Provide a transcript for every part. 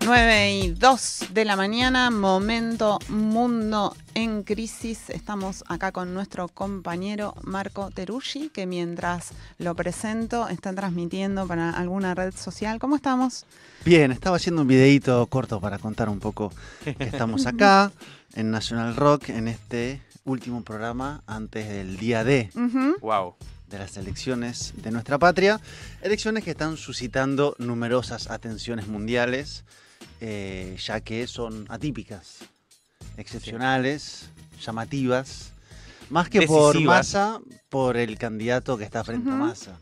9:02 de la mañana, momento mundo en crisis. Estamos acá con nuestro compañero Marco Teruggi, que mientras lo presento está transmitiendo para alguna red social. ¿Cómo estamos? Bien, estaba haciendo un videíto corto para contar un poco que estamos acá en National Rock en este último programa antes del día D. Wow. De las elecciones de nuestra patria, elecciones que están suscitando numerosas atenciones mundiales, ya que son atípicas, excepcionales, llamativas, más que por Decisivas. Massa, por el candidato que está frente a Massa.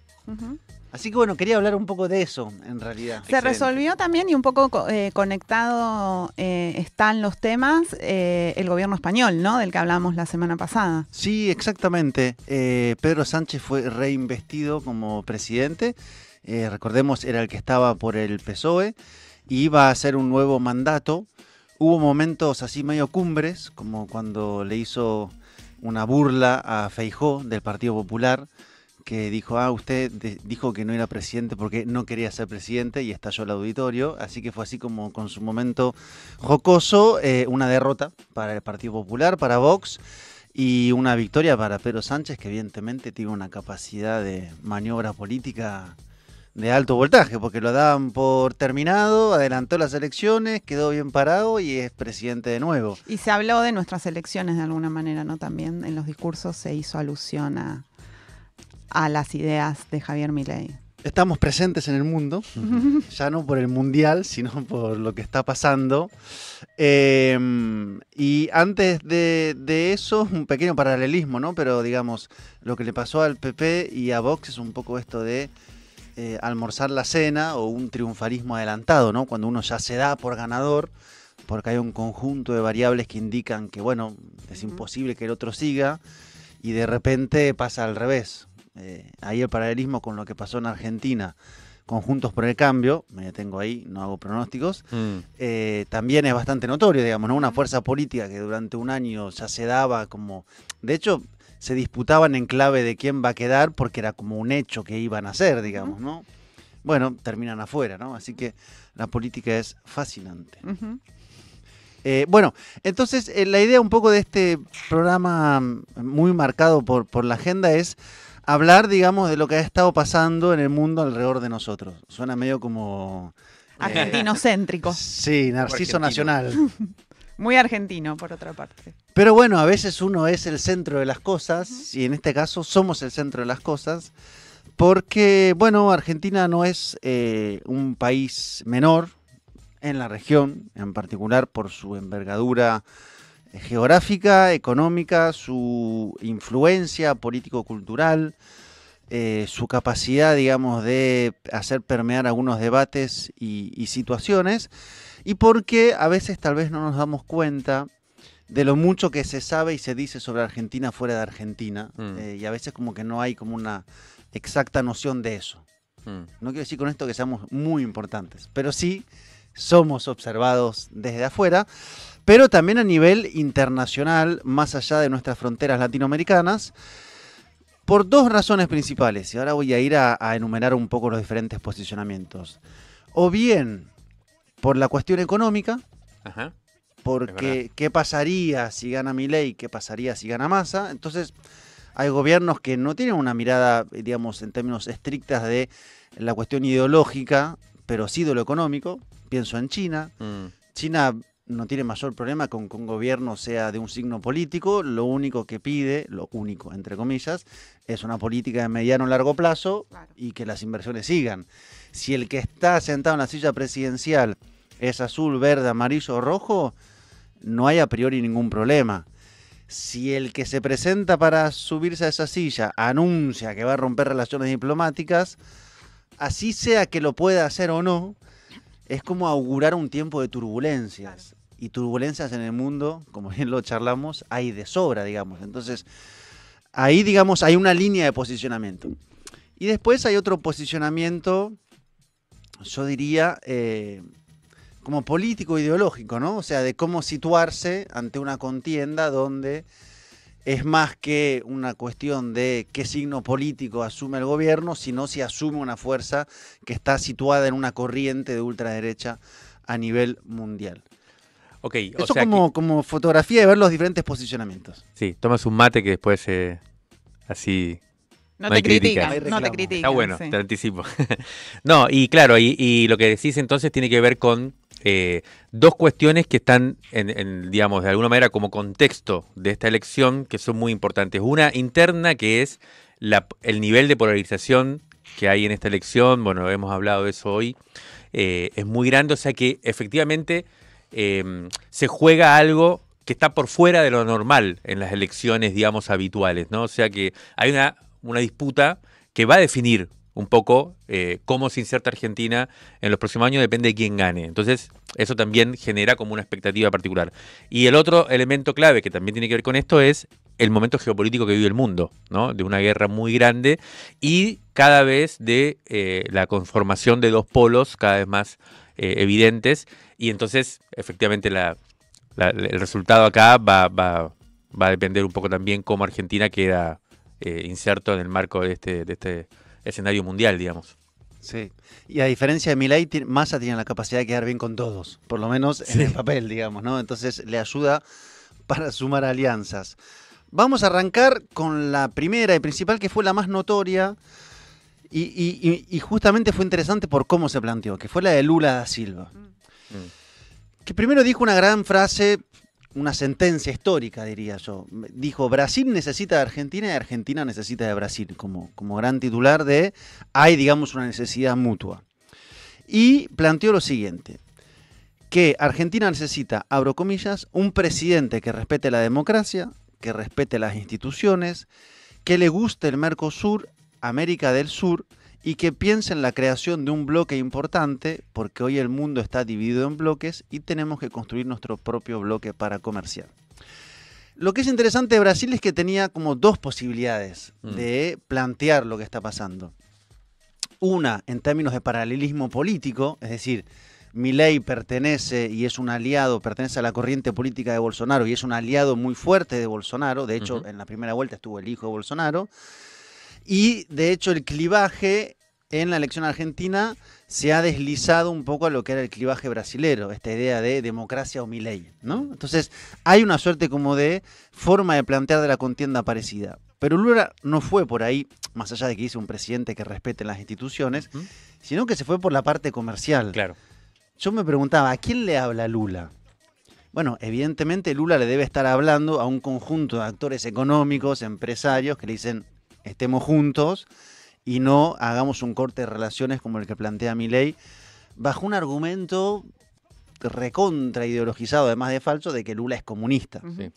Así que bueno, quería hablar un poco de eso, en realidad. Se resolvió también, y un poco conectado están los temas, el gobierno español, ¿no? Del que hablamos la semana pasada. Sí, exactamente. Pedro Sánchez fue reinvestido como presidente. Recordemos, era el que estaba por el PSOE y iba a hacer un nuevo mandato. Hubo momentos así medio cumbres, como cuando le hizo una burla a Feijóo del Partido Popular, que dijo, usted dijo que no era presidente porque no quería ser presidente, y estalló el auditorio. Así que fue así como con su momento jocoso, una derrota para el Partido Popular, para Vox, y una victoria para Pedro Sánchez, que evidentemente tiene una capacidad de maniobra política de alto voltaje, porque lo daban por terminado, adelantó las elecciones, quedó bien parado y es presidente de nuevo. Y se habló de nuestras elecciones de alguna manera, ¿no? También en los discursos se hizo alusión a las ideas de Javier Milei. Estamos presentes en el mundo, ya no por el mundial, sino por lo que está pasando. Y antes de eso, un pequeño paralelismo, ¿no? Pero digamos, lo que le pasó al PP y a Vox es un poco esto de almorzar la cena, o un triunfalismo adelantado, ¿no? Cuando uno ya se da por ganador, porque hay un conjunto de variables que indican que, bueno, es imposible que el otro siga, y de repente pasa al revés. Ahí el paralelismo con lo que pasó en Argentina con Juntos por el Cambio, me detengo ahí, no hago pronósticos, también es bastante notorio, digamos, ¿no? Una fuerza política que durante un año ya se daba como... De hecho, se disputaban en clave de quién va a quedar, porque era como un hecho que iban a hacer, digamos, ¿no? Bueno, terminan afuera, ¿no? Así que la política es fascinante. Bueno, entonces la idea un poco de este programa, muy marcado por la agenda, es hablar, digamos, de lo que ha estado pasando en el mundo alrededor de nosotros. Suena medio como... Argentinocéntrico. Sí, Narciso Nacional. Muy argentino, por otra parte. Pero bueno, a veces uno es el centro de las cosas, y en este caso somos el centro de las cosas, porque, bueno, Argentina no es un país menor en la región, en particular por su envergadura geográfica, económica, su influencia político-cultural, su capacidad, digamos, de hacer permear algunos debates y situaciones, y porque a veces tal vez no nos damos cuenta de lo mucho que se sabe y se dice sobre Argentina fuera de Argentina, y a veces como que no hay como una exacta noción de eso. No quiero decir con esto que seamos muy importantes, pero sí somos observados desde afuera, pero también a nivel internacional, más allá de nuestras fronteras latinoamericanas, por dos razones principales. Y ahora voy a ir a enumerar un poco los diferentes posicionamientos. O bien por la cuestión económica, porque ¿qué pasaría si gana Milei? ¿Qué pasaría si gana Massa? Entonces hay gobiernos que no tienen una mirada, digamos, en términos estrictas de la cuestión ideológica, pero sí de lo económico. Pienso en China. China no tiene mayor problema con que un gobierno sea de un signo político. Lo único que pide, lo único entre comillas, es una política de mediano o largo plazo, y que las inversiones sigan. Si el que está sentado en la silla presidencial es azul, verde, amarillo o rojo, no hay a priori ningún problema. Si el que se presenta para subirse a esa silla anuncia que va a romper relaciones diplomáticas, así sea que lo pueda hacer o no, es como augurar un tiempo de turbulencias. Y turbulencias en el mundo, como bien lo charlamos, hay de sobra, digamos. Entonces, ahí, digamos, hay una línea de posicionamiento. Y después hay otro posicionamiento, yo diría, como político ideológico, ¿no? O sea, de cómo situarse ante una contienda donde es más que una cuestión de qué signo político asume el gobierno, sino si asume una fuerza que está situada en una corriente de ultraderecha a nivel mundial. Ok, Eso o sea como fotografía de ver los diferentes posicionamientos. Sí, tomas un mate que después así... No te critican, no te critican. Está bueno, sí. Te anticipo. No, y claro, y lo que decís entonces tiene que ver con dos cuestiones que están, digamos, de alguna manera como contexto de esta elección, que son muy importantes. Una interna, que es el nivel de polarización que hay en esta elección. Bueno, hemos hablado de eso hoy. Es muy grande, o sea que efectivamente se juega algo que está por fuera de lo normal en las elecciones, digamos, habituales, ¿no? O sea que hay una disputa que va a definir un poco cómo se inserta Argentina en los próximos años, depende de quién gane. Entonces, eso también genera como una expectativa particular. Y el otro elemento clave que también tiene que ver con esto es el momento geopolítico que vive el mundo, ¿no? De una guerra muy grande y cada vez de la conformación de dos polos cada vez más evidentes. Y entonces, efectivamente, el resultado acá va a depender un poco también cómo Argentina queda inserto en el marco de este escenario mundial, digamos. Sí, y a diferencia de Milei, Massa tiene la capacidad de quedar bien con todos, por lo menos en el papel, digamos, ¿no? Entonces le ayuda para sumar alianzas. Vamos a arrancar con la primera y principal, que fue la más notoria, y justamente fue interesante por cómo se planteó, que fue la de Lula da Silva. Que primero dijo una gran frase, una sentencia histórica, diría yo. Dijo, Brasil necesita de Argentina y Argentina necesita de Brasil, como gran titular de, hay, digamos, una necesidad mutua. Y planteó lo siguiente, que Argentina necesita, abro comillas, un presidente que respete la democracia, que respete las instituciones, que le guste el Mercosur, América del Sur, y que piense en la creación de un bloque importante, porque hoy el mundo está dividido en bloques y tenemos que construir nuestro propio bloque para comerciar. Lo que es interesante de Brasil es que tenía como dos posibilidades de plantear lo que está pasando. Una, en términos de paralelismo político, es decir, Milei pertenece y es un aliado, pertenece a la corriente política de Bolsonaro y es un aliado muy fuerte de Bolsonaro. De hecho, en la primera vuelta estuvo el hijo de Bolsonaro. Y de hecho el clivaje en la elección argentina se ha deslizado un poco a lo que era el clivaje brasilero, esta idea de democracia o Milei, ¿no? Entonces hay una suerte como de forma de plantear de la contienda parecida. Pero Lula no fue por ahí, más allá de que dice un presidente que respete las instituciones, sino que se fue por la parte comercial. Claro. Yo me preguntaba, ¿a quién le habla Lula? Bueno, evidentemente Lula le debe estar hablando a un conjunto de actores económicos, empresarios, que le dicen, estemos juntos y no hagamos un corte de relaciones como el que plantea Milei, bajo un argumento recontra ideologizado, además de falso, de que Lula es comunista. Sí.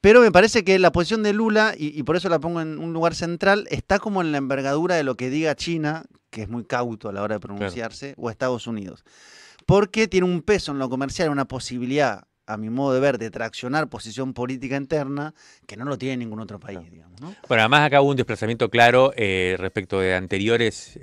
Pero me parece que la posición de Lula, y por eso la pongo en un lugar central, está como en la envergadura de lo que diga China, que es muy cauto a la hora de pronunciarse, o Estados Unidos. Porque tiene un peso en lo comercial, una posibilidad, a mi modo de ver, de traccionar posición política interna que no lo tiene ningún otro país, digamos, ¿no? Bueno, además acá hubo un desplazamiento claro respecto de anteriores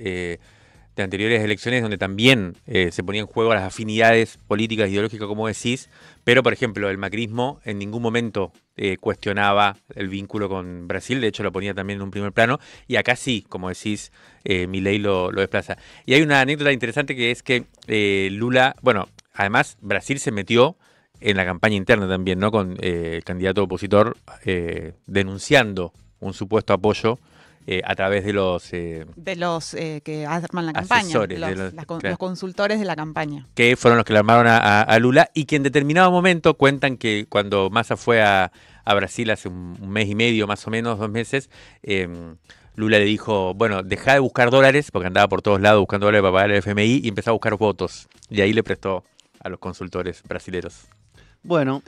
elecciones donde también se ponía en juego las afinidades políticas e ideológicas, como decís, pero, por ejemplo, el macrismo en ningún momento cuestionaba el vínculo con Brasil, de hecho lo ponía también en un primer plano, y acá sí, como decís, Milei lo desplaza. Y hay una anécdota interesante que es que Lula, bueno, además Brasil se metió en la campaña interna también, ¿no? Con el candidato opositor denunciando un supuesto apoyo a través de los que arman la campaña, asesores, los consultores de la campaña. Que fueron los que le armaron a Lula y que en determinado momento cuentan que cuando Massa fue a Brasil hace un mes y medio, más o menos, 2 meses, Lula le dijo, bueno, dejá de buscar dólares, porque andaba por todos lados buscando dólares para pagar el FMI, y empezó a buscar votos. Y ahí le prestó a los consultores brasileros. Bueno,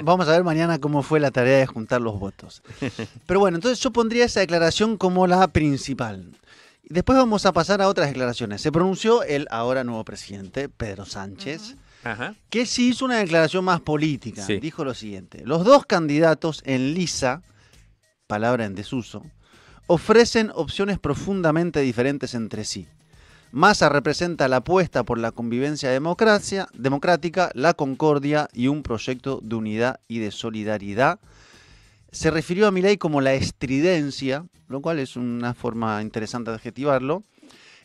vamos a ver mañana cómo fue la tarea de juntar los votos. Pero bueno, entonces yo pondría esa declaración como la principal. Después vamos a pasar a otras declaraciones. Se pronunció el ahora nuevo presidente, Pedro Sánchez, que sí hizo una declaración más política. Sí. Dijo lo siguiente: los dos candidatos en lisa, palabra en desuso, ofrecen opciones profundamente diferentes entre sí. Massa representa la apuesta por la convivencia democrática, la concordia y un proyecto de unidad y de solidaridad. Se refirió a Milei como la estridencia, lo cual es una forma interesante de adjetivarlo.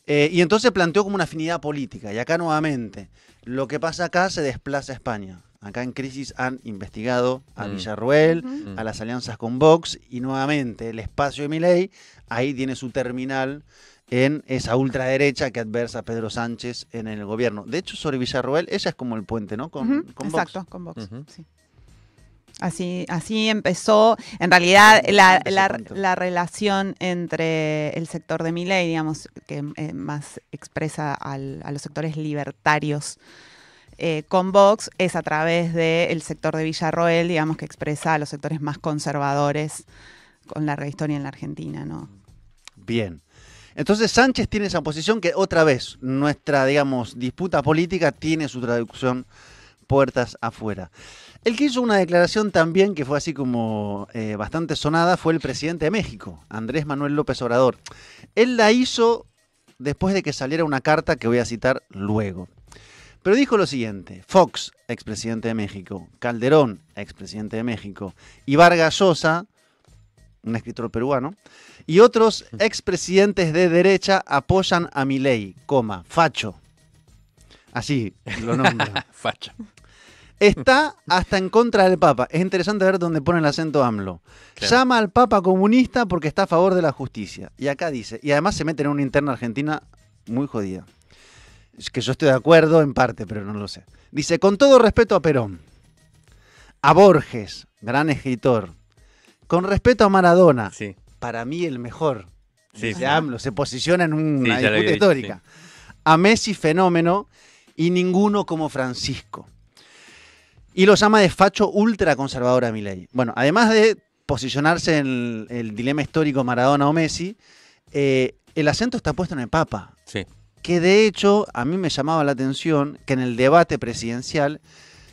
Y entonces planteó como una afinidad política. Y acá nuevamente, lo que pasa acá se desplaza a España. Acá en Crisis han investigado a Villarroel, a las alianzas con Vox, y nuevamente el espacio de Milei ahí tiene su terminal en esa ultraderecha que adversa a Pedro Sánchez en el gobierno. De hecho, sobre Villarroel, ella es como el puente, ¿no? Con Exacto, Vox. con Vox, sí. Así empezó, en realidad, la relación entre el sector de Milei, digamos, que más expresa a los sectores libertarios con Vox, es a través del sector de Villarroel, digamos, que expresa a los sectores más conservadores con larga historia en la Argentina, ¿no? Bien. Entonces Sánchez tiene esa posición que otra vez nuestra, digamos, disputa política tiene su traducción puertas afuera. El que hizo una declaración también que fue así como bastante sonada fue el presidente de México, Andrés Manuel López Obrador. Él la hizo después de que saliera una carta que voy a citar luego. Pero dijo lo siguiente: Fox, expresidente de México, Calderón, expresidente de México, y Vargas Llosa, un escritor peruano, y otros expresidentes de derecha apoyan a Milei, facho. Así lo nombra. Facha. Está hasta en contra del Papa. Es interesante ver dónde pone el acento AMLO. Claro. Llama al Papa comunista porque está a favor de la justicia. Y acá dice, y además se mete en una interna argentina muy jodida. Es que yo estoy de acuerdo en parte, pero no lo sé. Dice, con todo respeto a Perón, a Borges, gran escritor, con respeto a Maradona, Sí. para mí el mejor. Sí, Dice sí. AMLO, se posiciona en una Sí, ya lo disputa había dicho, histórica. A Messi, fenómeno, y ninguno como Francisco. Y lo llama de facho ultraconservador a Milei. Bueno, además de posicionarse en el dilema histórico Maradona o Messi, el acento está puesto en el Papa. Sí. Que de hecho a mí me llamaba la atención que en el debate presidencial,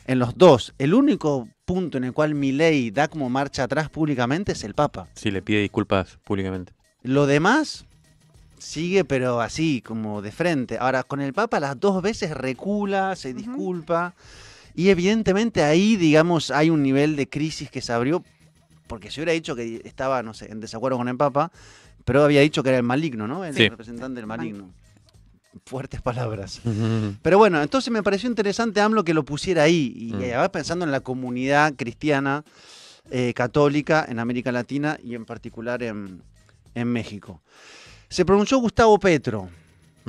en los dos, el único punto en el cual Milei da como marcha atrás públicamente es el Papa. Sí, le pide disculpas públicamente. Lo demás sigue, pero así, como de frente. Ahora, con el Papa las dos veces recula, se disculpa. Y evidentemente ahí, digamos, hay un nivel de crisis que se abrió, porque si hubiera dicho que estaba, no sé, en desacuerdo con el Papa, pero había dicho que era el maligno, ¿no? El Sí. representante del maligno. Fuertes palabras. Pero bueno, entonces me pareció interesante AMLO que lo pusiera ahí. Y además pensando en la comunidad cristiana católica en América Latina y en particular en México. Se pronunció Gustavo Petro,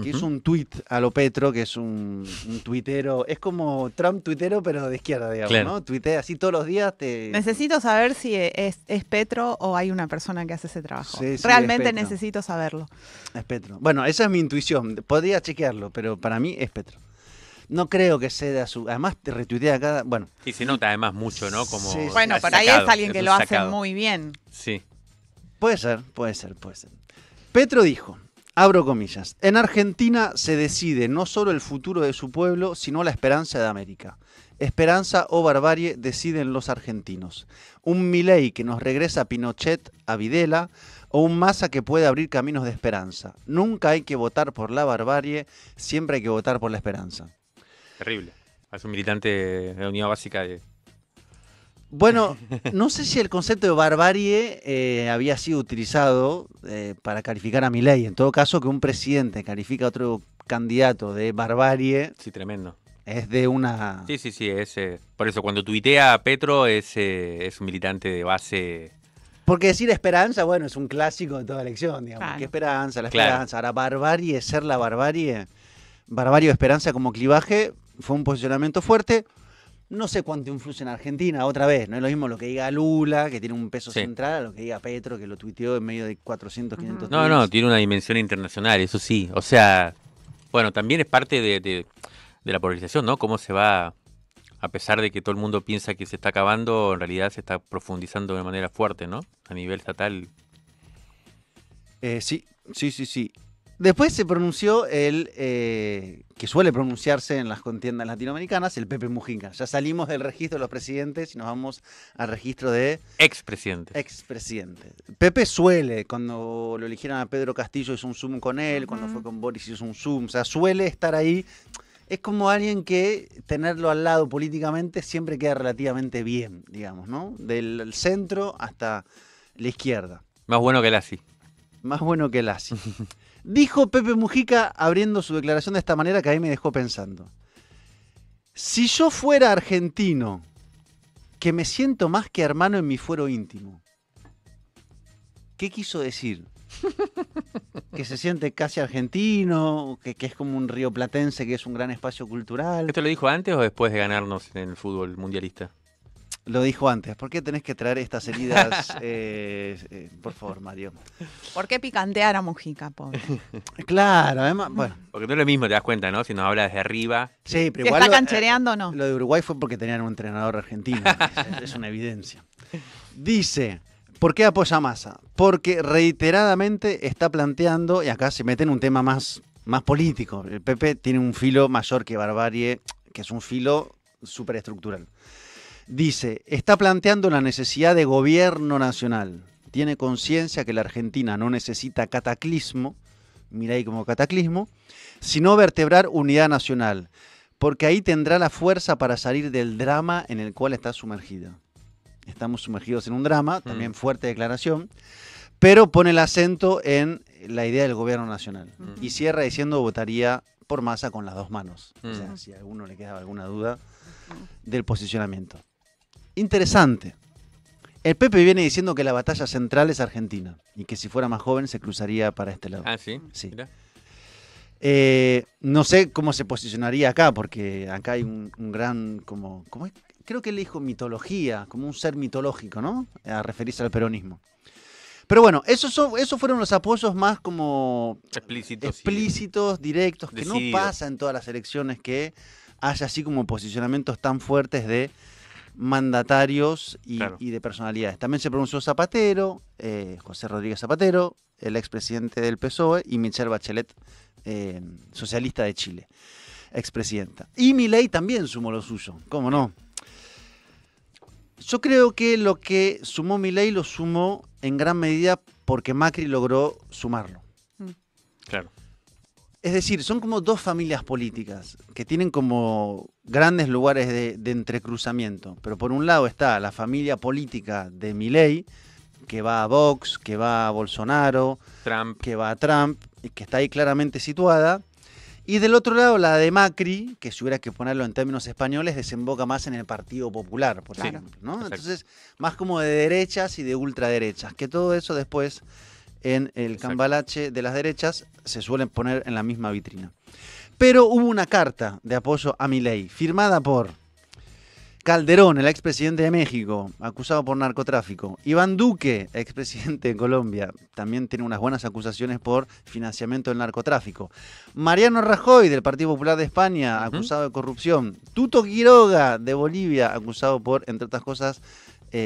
que hizo un tuit a lo Petro, que es un tuitero, es como Trump tuitero, pero de izquierda, digamos, Claro. ¿no? Tuitea así todos los días. Necesito saber si es Petro o hay una persona que hace ese trabajo. Sí, sí, Realmente es Petro. necesito saberlo. Es Petro. Bueno, esa es mi intuición. Podría chequearlo, pero para mí es Petro. No creo que ceda su... Además, te retuitea cada... Bueno, Y se nota además mucho, ¿no? Como Sí, sí. Bueno, por ahí sacado, es alguien que un lo hace sacado. muy bien. Sí. puede ser. Petro dijo, abro comillas, en Argentina se decide no solo el futuro de su pueblo, sino la esperanza de América. Esperanza o barbarie deciden los argentinos. Un Milei que nos regresa a Pinochet, a Videla, o un Massa que puede abrir caminos de esperanza. Nunca hay que votar por la barbarie, siempre hay que votar por la esperanza. Terrible. Es un militante de la unidad básica de... Bueno, no sé si el concepto de barbarie había sido utilizado para calificar a Milei. En todo caso, que un presidente califica a otro candidato de barbarie Sí, tremendo. es de una... Sí, es... por eso, cuando tuitea a Petro es un militante de base... Porque decir esperanza, bueno, es un clásico de toda elección, digamos. Claro. ¿Qué esperanza? La Claro. esperanza. Ahora, barbarie, ser la barbarie, barbarie o esperanza como clivaje, fue un posicionamiento fuerte. No sé cuánto influye en Argentina, otra vez. No es lo mismo lo que diga Lula, que tiene un peso Sí. central, a lo que diga Petro, que lo tuiteó en medio de 400, 500 No, no, tweets. tiene una dimensión internacional, eso sí. O sea, bueno, también es parte de la polarización, ¿no? Cómo se va, a pesar de que todo el mundo piensa que se está acabando, en realidad se está profundizando de una manera fuerte, ¿no? A nivel estatal. Sí. Después se pronunció el que suele pronunciarse en las contiendas latinoamericanas, el Pepe Mujica. Ya salimos del registro de los presidentes y nos vamos al registro de Expresidente. expresidentes. Pepe suele, cuando lo eligieron a Pedro Castillo hizo un Zoom con él, cuando fue con Boris hizo un Zoom, o sea, suele estar ahí. Es como alguien que tenerlo al lado políticamente siempre queda relativamente bien, digamos, ¿no? Del centro hasta la izquierda. Más bueno que el ASI. Más bueno que el ASI. Dijo Pepe Mujica abriendo su declaración de esta manera que a mí me dejó pensando. Si yo fuera argentino, que me siento más que hermano en mi fuero íntimo, ¿qué quiso decir? Que se siente casi argentino, que es como un rioplatense, que es un gran espacio cultural. ¿Esto lo dijo antes o después de ganarnos en el fútbol mundialista? Lo dijo antes. ¿Por qué tenés que traer estas heridas? Por favor, Mario. ¿Por qué picantear a Mujica, pobre? Claro, además, bueno. Porque no es lo mismo, te das cuenta, ¿no? Si nos habla desde arriba. Sí, pero Si igual está canchereando o no. lo de Uruguay fue porque tenían un entrenador argentino. Es una evidencia. Dice, ¿por qué apoya a Massa? Porque reiteradamente está planteando, y acá se mete en un tema más político. El PP tiene un filo mayor que barbarie, que es un filo superestructural. Dice, está planteando la necesidad de gobierno nacional. Tiene conciencia que la Argentina no necesita cataclismo, mira ahí como cataclismo, sino vertebrar unidad nacional, porque ahí tendrá la fuerza para salir del drama en el cual está sumergida. Estamos sumergidos en un drama, también fuerte declaración, pero pone el acento en la idea del gobierno nacional. Y cierra diciendo votaría por Massa con las dos manos. O sea, si a alguno le queda alguna duda del posicionamiento. Interesante. El Pepe viene diciendo que la batalla central es Argentina y que si fuera más joven se cruzaría para este lado. Ah, sí. Sí. Mirá. No sé cómo se posicionaría acá, porque acá hay un gran, creo que él dijo mitología, como un ser mitológico, ¿no? A referirse al peronismo. Pero bueno, esos fueron los apoyos más como explícitos, directos, que decididos. no pasa en todas las elecciones que haya así como posicionamientos tan fuertes de mandatarios y de personalidades. También se pronunció Zapatero, José Rodríguez Zapatero, el expresidente del PSOE, y Michelle Bachelet, socialista de Chile, expresidenta. Y Milei también sumó lo suyo, ¿cómo no? Yo creo que lo que sumó Milei lo sumó en gran medida porque Macri logró sumarlo. Claro. Es decir, son como dos familias políticas que tienen como grandes lugares de entrecruzamiento. Pero por un lado está la familia política de Milei, que va a Vox, que va a Bolsonaro, que va a Trump, y que está ahí claramente situada. Y del otro lado la de Macri, que si hubiera que ponerlo en términos españoles, desemboca más en el Partido Popular, por ejemplo, ¿no? Exacto. Entonces, más como de derechas y de ultraderechas, que todo eso después en el cambalache de las derechas se suelen poner en la misma vitrina. Pero hubo una carta de apoyo a Milei, firmada por Calderón, el expresidente de México, acusado por narcotráfico. Iván Duque, expresidente de Colombia, también tiene unas buenas acusaciones por financiamiento del narcotráfico. Mariano Rajoy, del Partido Popular de España, acusado de corrupción. Tuto Quiroga, de Bolivia, acusado por, entre otras cosas,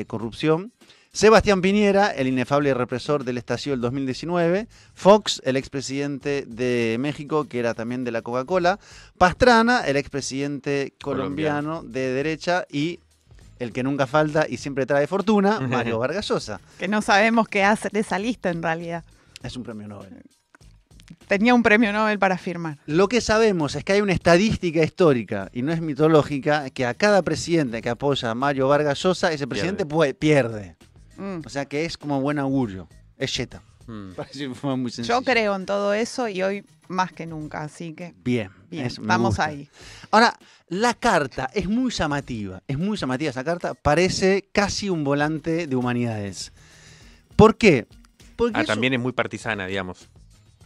corrupción. Sebastián Piñera, el inefable represor del estallido del 2019. Fox, el expresidente de México, que era también de la Coca-Cola. Pastrana, el expresidente colombiano de derecha. Y el que nunca falta y siempre trae fortuna, Mario Vargas Llosa. Que no sabemos qué hace de esa lista en realidad. Es un premio Nobel. Tenía un premio Nobel para firmar. Lo que sabemos es que hay una estadística histórica, y no es mitológica, que a cada presidente que apoya a Mario Vargas Llosa, ese presidente pierde. O sea que es como buen augurio. Es yeta. Parece que fue muy sencillo. Yo creo en todo eso y hoy más que nunca, así que Bien, me estamos gusta. Ahí. Ahora, la carta es muy llamativa. Es muy llamativa esa carta. Parece casi un volante de humanidades. ¿Por qué? Porque también es muy partisana, digamos.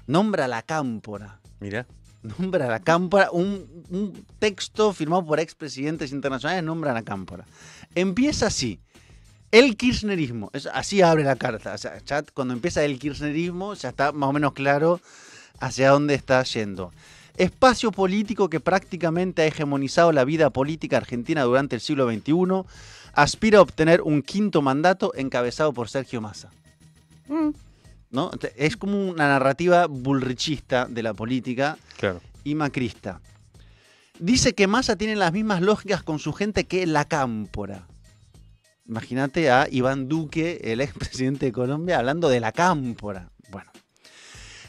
Nombra la cámpora. Mira. Nombra la cámpora. Un texto firmado por expresidentes internacionales nombra la cámpora. Empieza así. El kirchnerismo, así abre la carta. O sea, ya cuando empieza el kirchnerismo ya está más o menos claro hacia dónde está yendo. Espacio político que prácticamente ha hegemonizado la vida política argentina durante el siglo XXI, aspira a obtener un quinto mandato encabezado por Sergio Massa. ¿No? Es como una narrativa bullrichista de la política y macrista. Dice que Massa tiene las mismas lógicas con su gente que la cámpora. Imagínate a Iván Duque, el expresidente de Colombia, hablando de la cámpora. Bueno.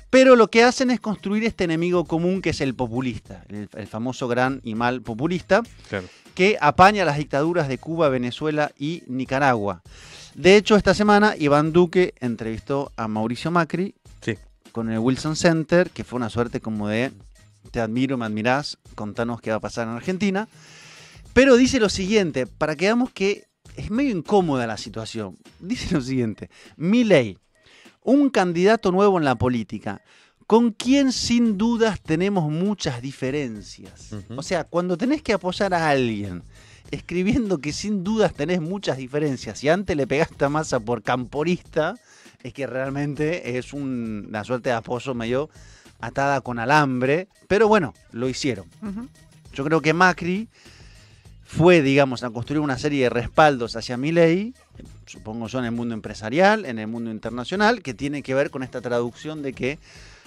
Pero lo que hacen es construir este enemigo común que es el populista, el famoso gran y mal populista, que apaña las dictaduras de Cuba, Venezuela y Nicaragua. De hecho, esta semana Iván Duque entrevistó a Mauricio Macri con el Wilson Center, que fue una suerte como de te admiro, me admirás, contanos qué va a pasar en Argentina. Pero dice lo siguiente, para que veamos que es medio incómoda la situación. Dice lo siguiente, Milei, un candidato nuevo en la política, con quien sin dudas tenemos muchas diferencias. O sea, cuando tenés que apoyar a alguien, escribiendo que sin dudas tenés muchas diferencias, y antes le pegaste a Massa por camporista, es que realmente es una suerte de apoyo medio atada con alambre, pero bueno, lo hicieron. Yo creo que Macri fue, digamos, a construir una serie de respaldos hacia Milei, supongo yo en el mundo empresarial, en el mundo internacional, que tiene que ver con esta traducción de que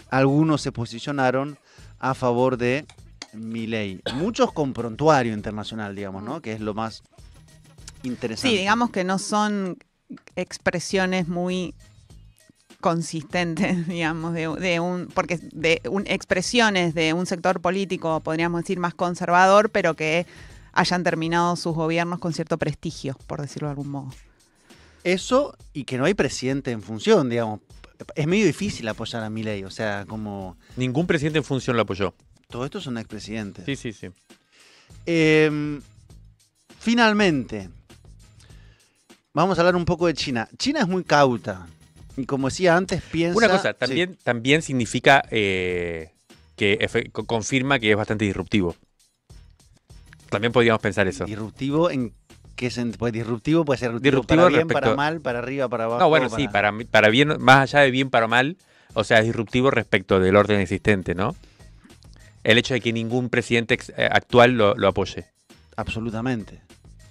algunos se posicionaron a favor de Milei. Muchos con prontuario internacional, digamos, ¿no? Que es lo más interesante. Sí, digamos que no son expresiones muy consistentes, digamos, expresiones de un sector político, podríamos decir, más conservador, pero que hayan terminado sus gobiernos con cierto prestigio, por decirlo de algún modo. Eso, y que no hay presidente en función, digamos. Es medio difícil apoyar a Milei, o sea, como... Ningún presidente en función lo apoyó. Todos estos son expresidentes. Sí. Finalmente, vamos a hablar un poco de China. China es muy cauta. Y como decía antes, piensa... Una cosa, también significa que confirma que es bastante disruptivo. También podríamos pensar eso. ¿Disruptivo en qué sentido? Pues disruptivo puede ser disruptivo para bien, para mal, para arriba, para abajo. No, bueno, sí, para bien, más allá de bien para mal, o sea, es disruptivo respecto del orden existente, ¿no? El hecho de que ningún presidente actual lo apoye. Absolutamente.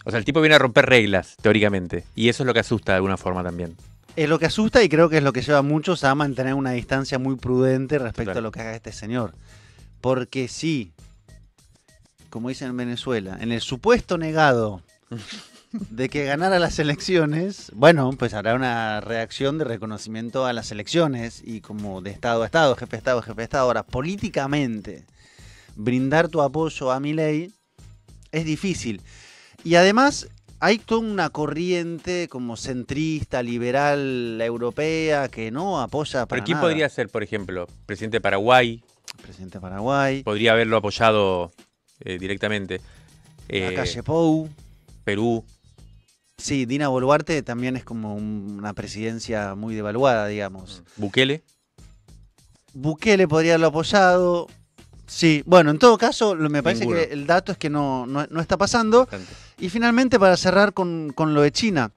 O sea, el tipo viene a romper reglas, teóricamente. Y eso es lo que asusta de alguna forma también. Es lo que asusta y creo que es lo que lleva a muchos a mantener una distancia muy prudente respecto a lo que haga este señor. Porque sí, como dicen en Venezuela, en el supuesto negado de que ganara las elecciones, bueno, pues habrá una reacción de reconocimiento a las elecciones y como de Estado a Estado, jefe de Estado, jefe de Estado. Ahora, políticamente, brindar tu apoyo a Milei es difícil. Y además hay toda una corriente como centrista, liberal, europea, que no apoya para ¿Pero quién nada. podría ser, por ejemplo, presidente de Paraguay? Presidente de Paraguay. Podría haberlo apoyado directamente. La calle Pou. Perú. Sí, Dina Boluarte también es como una presidencia muy devaluada, digamos. Bukele. Bukele podría haberlo apoyado. Sí, bueno, en todo caso, me parece Ninguno. que el dato es que no está pasando. Bastante. Y finalmente, para cerrar con lo de China.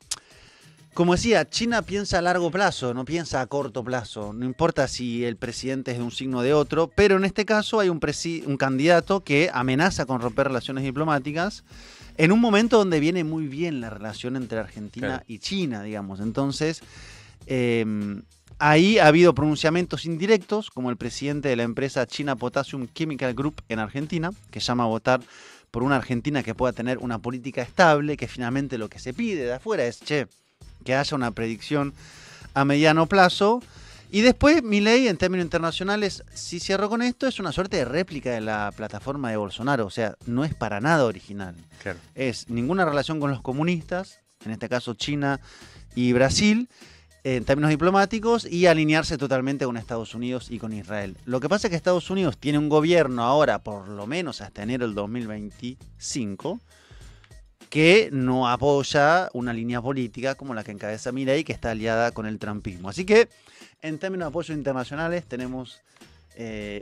Como decía, China piensa a largo plazo, no piensa a corto plazo. No importa si el presidente es de un signo o de otro, pero en este caso hay un candidato que amenaza con romper relaciones diplomáticas en un momento donde viene muy bien la relación entre Argentina y China, digamos. Entonces, ahí ha habido pronunciamientos indirectos, como el presidente de la empresa China Potassium Chemical Group en Argentina, que llama a votar por una Argentina que pueda tener una política estable, que finalmente lo que se pide de afuera es, que haya una predicción a mediano plazo. Y después, Milei, en términos internacionales, si cierro con esto, es una suerte de réplica de la plataforma de Bolsonaro. O sea, no es para nada original. Claro. Es ninguna relación con los comunistas, en este caso China y Brasil, en términos diplomáticos, y alinearse totalmente con Estados Unidos y con Israel. Lo que pasa es que Estados Unidos tiene un gobierno ahora, por lo menos hasta enero del 2025, que no apoya una línea política como la que encabeza Milei, que está aliada con el trumpismo. Así que, en términos de apoyos internacionales, tenemos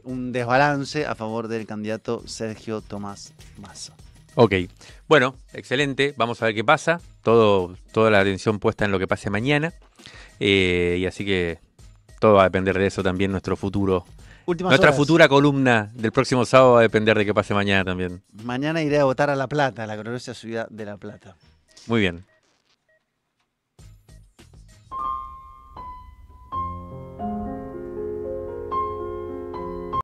un desbalance a favor del candidato Sergio Tomás Massa. Ok, bueno, excelente. Vamos a ver qué pasa. Toda la atención puesta en lo que pase mañana. Y así que todo va a depender de eso también, nuestro futuro. Nuestra futura columna del próximo sábado va a depender de qué pase mañana también. Mañana iré a votar a La Plata, a la gloriosa ciudad de La Plata. Muy bien.